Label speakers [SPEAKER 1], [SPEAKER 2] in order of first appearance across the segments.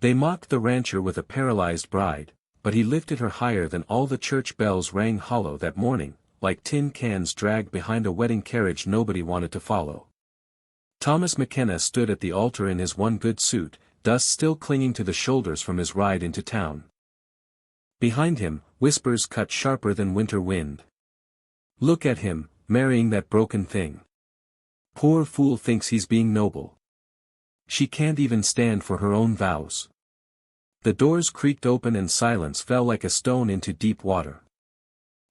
[SPEAKER 1] They mocked the rancher with a paralyzed bride, but he lifted her higher than all the church bells rang hollow that morning, like tin cans dragged behind a wedding carriage nobody wanted to follow. Thomas McKenna stood at the altar in his one good suit, dust still clinging to the shoulders from his ride into town. Behind him, whispers cut sharper than winter wind. Look at him, marrying that broken thing. Poor fool thinks he's being noble. She can't even stand for her own vows. The doors creaked open and silence fell like a stone into deep water.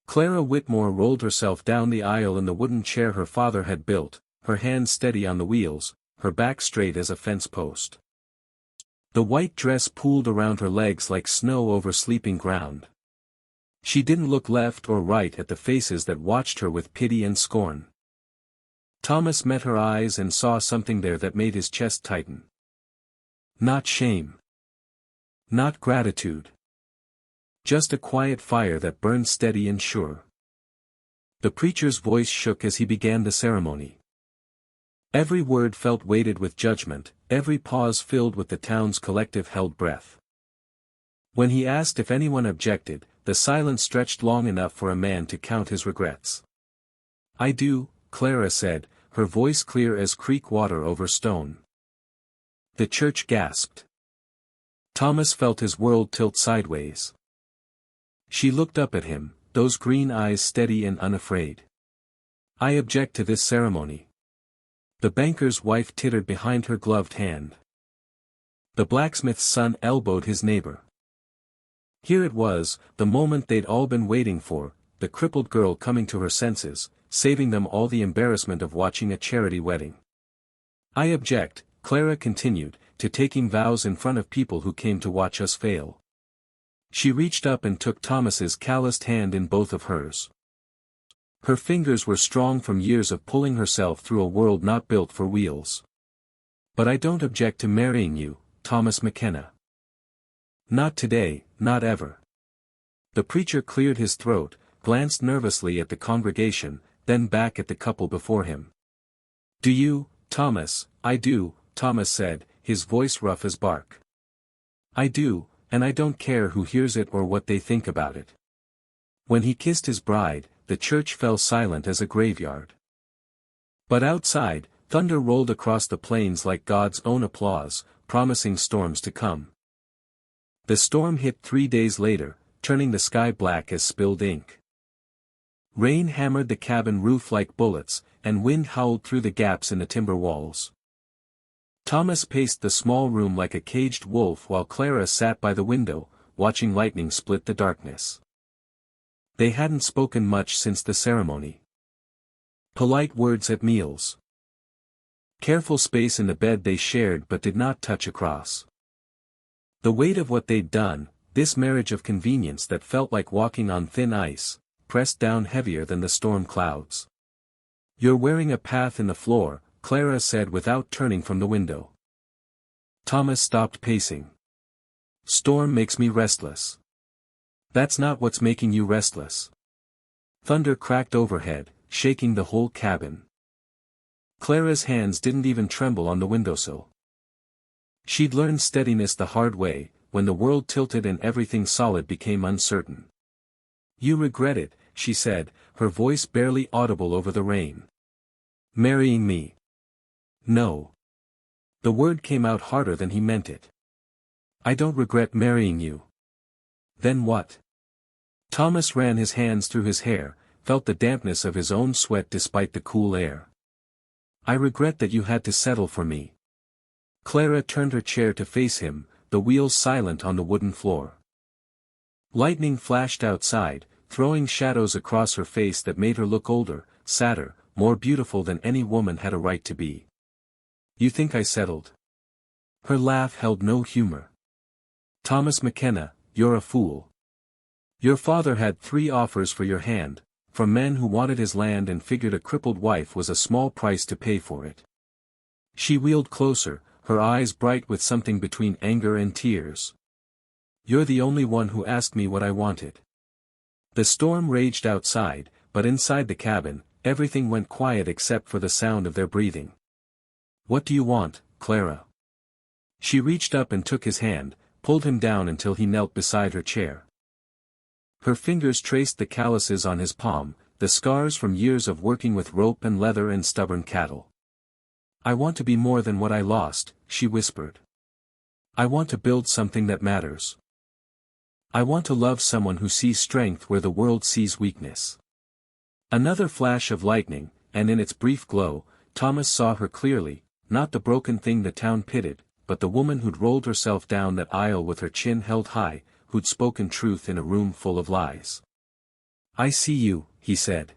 [SPEAKER 1] Clara Whitmore rolled herself down the aisle in the wooden chair her father had built, her hands steady on the wheels, her back straight as a fence post. The white dress pooled around her legs like snow over sleeping ground. She didn't look left or right at the faces that watched her with pity and scorn. Thomas met her eyes and saw something there that made his chest tighten. Not shame. Not gratitude. Just a quiet fire that burned steady and sure. The preacher's voice shook as he began the ceremony. Every word felt weighted with judgment, every pause filled with the town's collective held breath. When he asked if anyone objected, the silence stretched long enough for a man to count his regrets. "I do," Clara said, her voice clear as creek water over stone. The church gasped. Thomas felt his world tilt sideways. She looked up at him, those green eyes steady and unafraid. "I object to this ceremony." The banker's wife tittered behind her gloved hand. The blacksmith's son elbowed his neighbor. Here it was, the moment they'd all been waiting for, the crippled girl coming to her senses, saving them all the embarrassment of watching a charity wedding. "I object," Clara continued, "to taking vows in front of people who came to watch us fail." She reached up and took Thomas's calloused hand in both of hers. Her fingers were strong from years of pulling herself through a world not built for wheels. "But I don't object to marrying you, Thomas McKenna. Not today, not ever." The preacher cleared his throat, glanced nervously at the congregation, then back at the couple before him. "Do you, Thomas?" "I do," Thomas said, his voice rough as bark. "I do, and I don't care who hears it or what they think about it." When he kissed his bride, the church fell silent as a graveyard. But outside, thunder rolled across the plains like God's own applause, promising storms to come. The storm hit 3 days later, turning the sky black as spilled ink. Rain hammered the cabin roof like bullets, and wind howled through the gaps in the timber walls. Thomas paced the small room like a caged wolf while Clara sat by the window, watching lightning split the darkness. They hadn't spoken much since the ceremony. Polite words at meals. Careful space in the bed they shared but did not touch across. The weight of what they'd done, this marriage of convenience that felt like walking on thin ice, pressed down heavier than the storm clouds. "You're wearing a path in the floor," Clara said without turning from the window. Thomas stopped pacing. "Storm makes me restless." "That's not what's making you restless." Thunder cracked overhead, shaking the whole cabin. Clara's hands didn't even tremble on the windowsill. She'd learned steadiness the hard way, when the world tilted and everything solid became uncertain. "You regret it," she said, her voice barely audible over the rain. "Marrying me?" "No." The word came out harder than he meant it. "I don't regret marrying you." "Then what?" Thomas ran his hands through his hair, felt the dampness of his own sweat despite the cool air. "I regret that you had to settle for me." Clara turned her chair to face him, the wheels silent on the wooden floor. Lightning flashed outside, throwing shadows across her face that made her look older, sadder, more beautiful than any woman had a right to be. "You think I settled?" Her laugh held no humor. "Thomas McKenna, you're a fool. Your father had 3 offers for your hand, from men who wanted his land and figured a crippled wife was a small price to pay for it." She wheeled closer, her eyes bright with something between anger and tears. "You're the only one who asked me what I wanted." The storm raged outside, but inside the cabin, everything went quiet except for the sound of their breathing. "What do you want, Clara?" She reached up and took his hand, pulled him down until he knelt beside her chair. Her fingers traced the calluses on his palm, the scars from years of working with rope and leather and stubborn cattle. "I want to be more than what I lost," she whispered. "I want to build something that matters. I want to love someone who sees strength where the world sees weakness." Another flash of lightning, and in its brief glow, Thomas saw her clearly, not the broken thing the town pitied, but the woman who'd rolled herself down that aisle with her chin held high, who'd spoken truth in a room full of lies. "I see you," he said.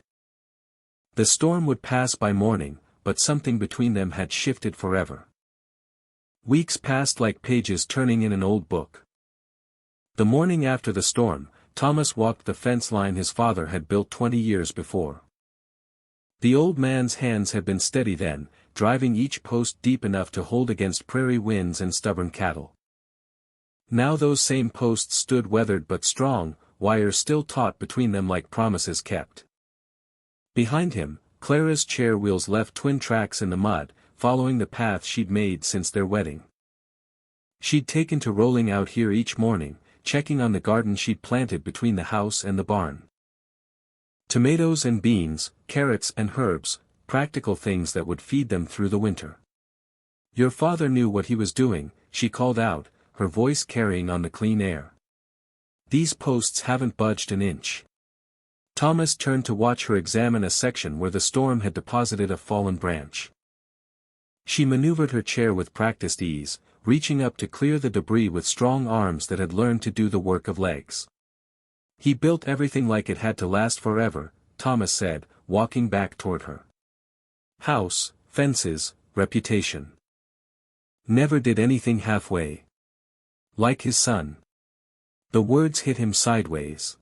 [SPEAKER 1] The storm would pass by morning, but something between them had shifted forever. Weeks passed like pages turning in an old book. The morning after the storm, Thomas walked the fence line his father had built 20 years before. The old man's hands had been steady then, driving each post deep enough to hold against prairie winds and stubborn cattle. Now those same posts stood weathered but strong, wires still taut between them like promises kept. Behind him, Clara's chair wheels left twin tracks in the mud, following the path she'd made since their wedding. She'd taken to rolling out here each morning, checking on the garden she'd planted between the house and the barn. Tomatoes and beans, carrots and herbs, practical things that would feed them through the winter. "Your father knew what he was doing," she called out, her voice carrying on the clean air. "These posts haven't budged an inch." Thomas turned to watch her examine a section where the storm had deposited a fallen branch. She maneuvered her chair with practiced ease, reaching up to clear the debris with strong arms that had learned to do the work of legs. "He built everything like it had to last forever," Thomas said, walking back toward her. "House, fences, reputation. Never did anything halfway. Like his son." The words hit him sideways.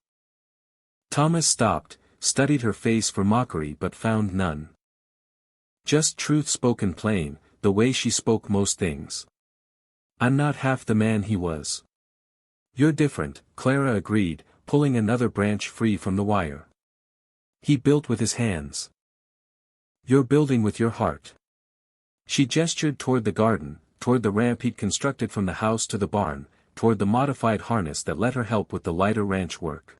[SPEAKER 1] Thomas stopped, studied her face for mockery but found none. Just truth spoken plain, the way she spoke most things. "I'm not half the man he was." "You're different," Clara agreed, pulling another branch free from the wire. "He built with his hands. You're building with your heart." She gestured toward the garden, toward the ramp he'd constructed from the house to the barn, toward the modified harness that let her help with the lighter ranch work.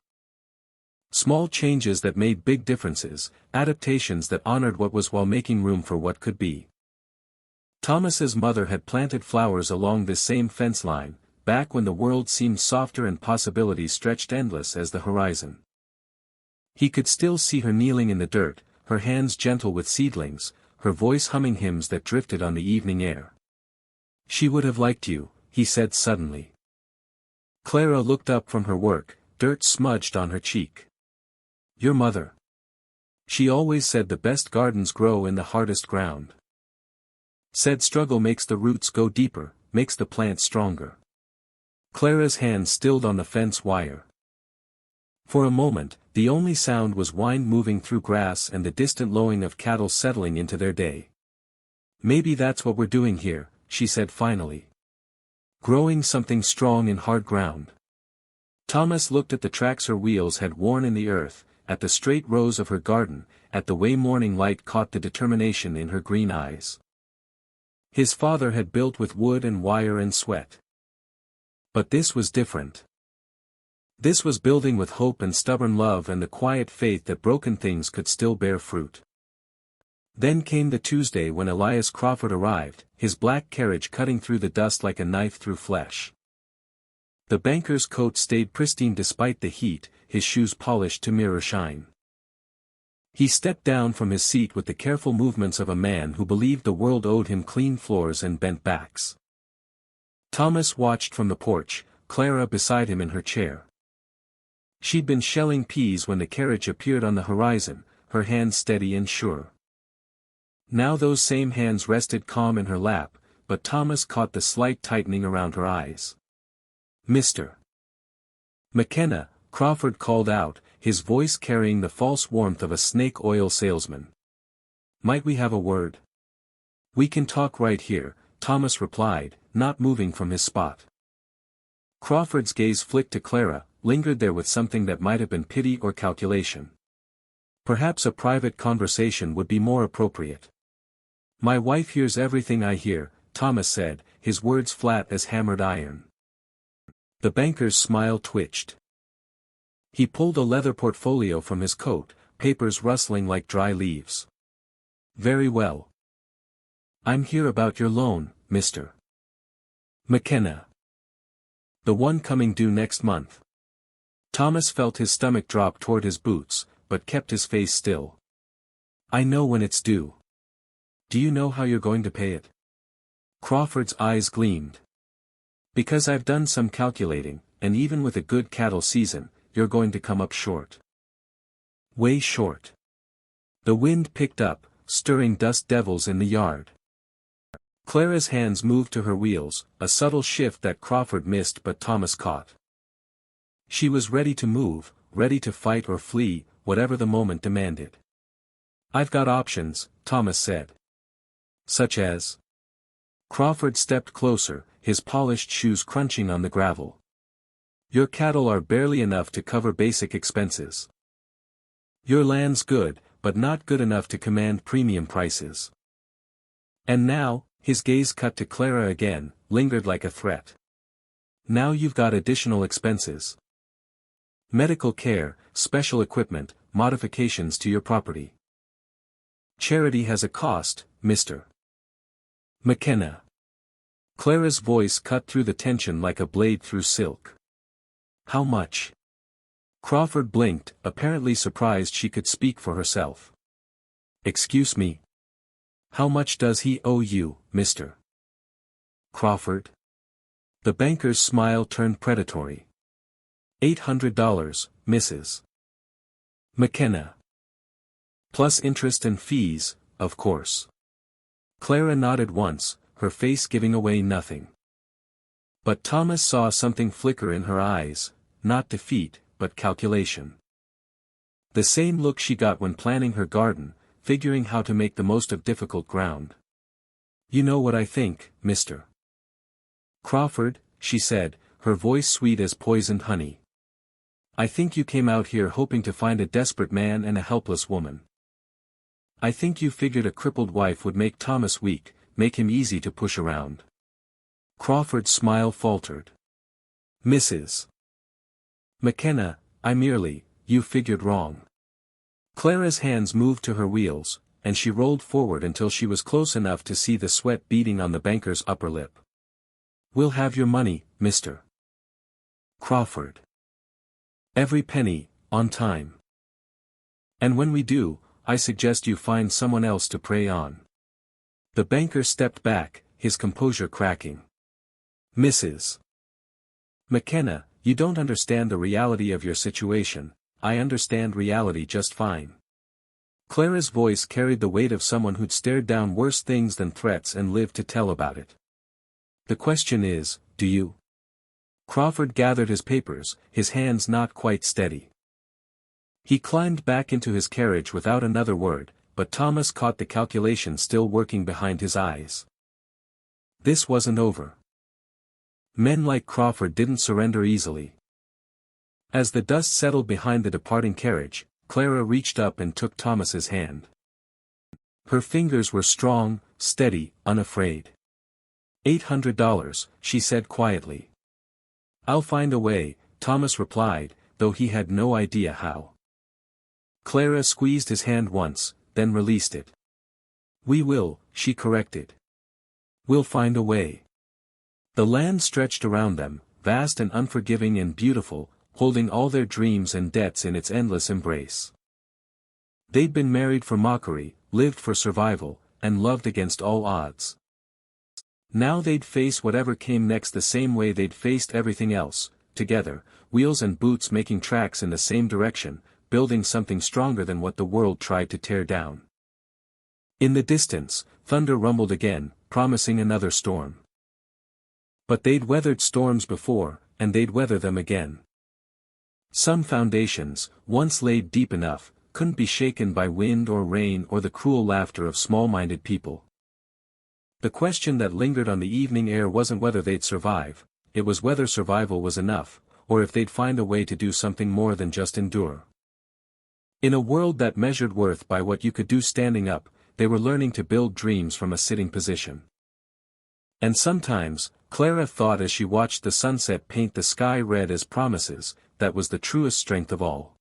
[SPEAKER 1] Small changes that made big differences, adaptations that honored what was while making room for what could be. Thomas's mother had planted flowers along this same fence line, back when the world seemed softer and possibilities stretched endless as the horizon. He could still see her kneeling in the dirt, her hands gentle with seedlings, her voice humming hymns that drifted on the evening air. "She would have liked you," he said suddenly. Clara looked up from her work, dirt smudged on her cheek. "Your mother. She always said the best gardens grow in the hardest ground. Said struggle makes the roots go deeper, makes the plant stronger." Clara's hand stilled on the fence wire. For a moment, the only sound was wind moving through grass and the distant lowing of cattle settling into their day. "Maybe that's what we're doing here," she said finally. "Growing something strong in hard ground." Thomas looked at the tracks her wheels had worn in the earth, at the straight rows of her garden, at the way morning light caught the determination in her green eyes. His father had built with wood and wire and sweat. But this was different. This was building with hope and stubborn love and the quiet faith that broken things could still bear fruit. Then came the Tuesday when Elias Crawford arrived, his black carriage cutting through the dust like a knife through flesh. The banker's coat stayed pristine despite the heat, his shoes polished to mirror shine. He stepped down from his seat with the careful movements of a man who believed the world owed him clean floors and bent backs. Thomas watched from the porch, Clara beside him in her chair. She'd been shelling peas when the carriage appeared on the horizon, her hands steady and sure. Now those same hands rested calm in her lap, but Thomas caught the slight tightening around her eyes. "Mr. McKenna," Crawford called out, his voice carrying the false warmth of a snake oil salesman. "Might we have a word?" "We can talk right here," Thomas replied, not moving from his spot. Crawford's gaze flicked to Clara, lingered there with something that might have been pity or calculation. Perhaps a private conversation would be more appropriate. "My wife hears everything I hear," Thomas said, his words flat as hammered iron. The banker's smile twitched. He pulled a leather portfolio from his coat, papers rustling like dry leaves. Very well. I'm here about your loan, Mr. McKenna. The one coming due next month. Thomas felt his stomach drop toward his boots, but kept his face still. I know when it's due. Do you know how you're going to pay it? Crawford's eyes gleamed. Because I've done some calculating, and even with a good cattle season, you're going to come up short. Way short. The wind picked up, stirring dust devils in the yard. Clara's hands moved to her wheels, a subtle shift that Crawford missed but Thomas caught. She was ready to move, ready to fight or flee, whatever the moment demanded. I've got options, Thomas said. Such as? Crawford stepped closer, his polished shoes crunching on the gravel. Your cattle are barely enough to cover basic expenses. Your land's good, but not good enough to command premium prices. And now, his gaze cut to Clara again, lingered like a threat. Now you've got additional expenses. Medical care, special equipment, modifications to your property. Charity has a cost, Mr. McKenna. Clara's voice cut through the tension like a blade through silk. How much? Crawford blinked, apparently surprised she could speak for herself. Excuse me. How much does he owe you, Mr. Crawford? The banker's smile turned predatory. $800, Mrs. McKenna. Plus interest and fees, of course. Clara nodded once, her face giving away nothing. But Thomas saw something flicker in her eyes, not defeat, but calculation. The same look she got when planning her garden, figuring how to make the most of difficult ground. You know what I think, Mr. Crawford, she said, her voice sweet as poisoned honey. I think you came out here hoping to find a desperate man and a helpless woman. I think you figured a crippled wife would make Thomas weak, make him easy to push around. Crawford's smile faltered. Mrs. McKenna, you figured wrong. Clara's hands moved to her wheels, and she rolled forward until she was close enough to see the sweat beading on the banker's upper lip. We'll have your money, Mr. Crawford. Every penny, on time. And when we do, I suggest you find someone else to prey on. The banker stepped back, his composure cracking. Mrs. McKenna, you don't understand the reality of your situation. I understand reality just fine. Clara's voice carried the weight of someone who'd stared down worse things than threats and lived to tell about it. The question is, do you? Crawford gathered his papers, his hands not quite steady. He climbed back into his carriage without another word, but Thomas caught the calculation still working behind his eyes. This wasn't over. Men like Crawford didn't surrender easily. As the dust settled behind the departing carriage, Clara reached up and took Thomas's hand. Her fingers were strong, steady, unafraid. $800, she said quietly. I'll find a way, Thomas replied, though he had no idea how. Clara squeezed his hand once, then released it. We will, she corrected. We'll find a way. The land stretched around them, vast and unforgiving and beautiful, holding all their dreams and debts in its endless embrace. They'd been married for mockery, lived for survival, and loved against all odds. Now they'd face whatever came next the same way they'd faced everything else, together, wheels and boots making tracks in the same direction, building something stronger than what the world tried to tear down. In the distance, thunder rumbled again, promising another storm. But they'd weathered storms before, and they'd weather them again. Some foundations, once laid deep enough, couldn't be shaken by wind or rain or the cruel laughter of small-minded people. The question that lingered on the evening air wasn't whether they'd survive, it was whether survival was enough, or if they'd find a way to do something more than just endure. In a world that measured worth by what you could do standing up, they were learning to build dreams from a sitting position. And sometimes, Clara thought as she watched the sunset paint the sky red as promises, that was the truest strength of all.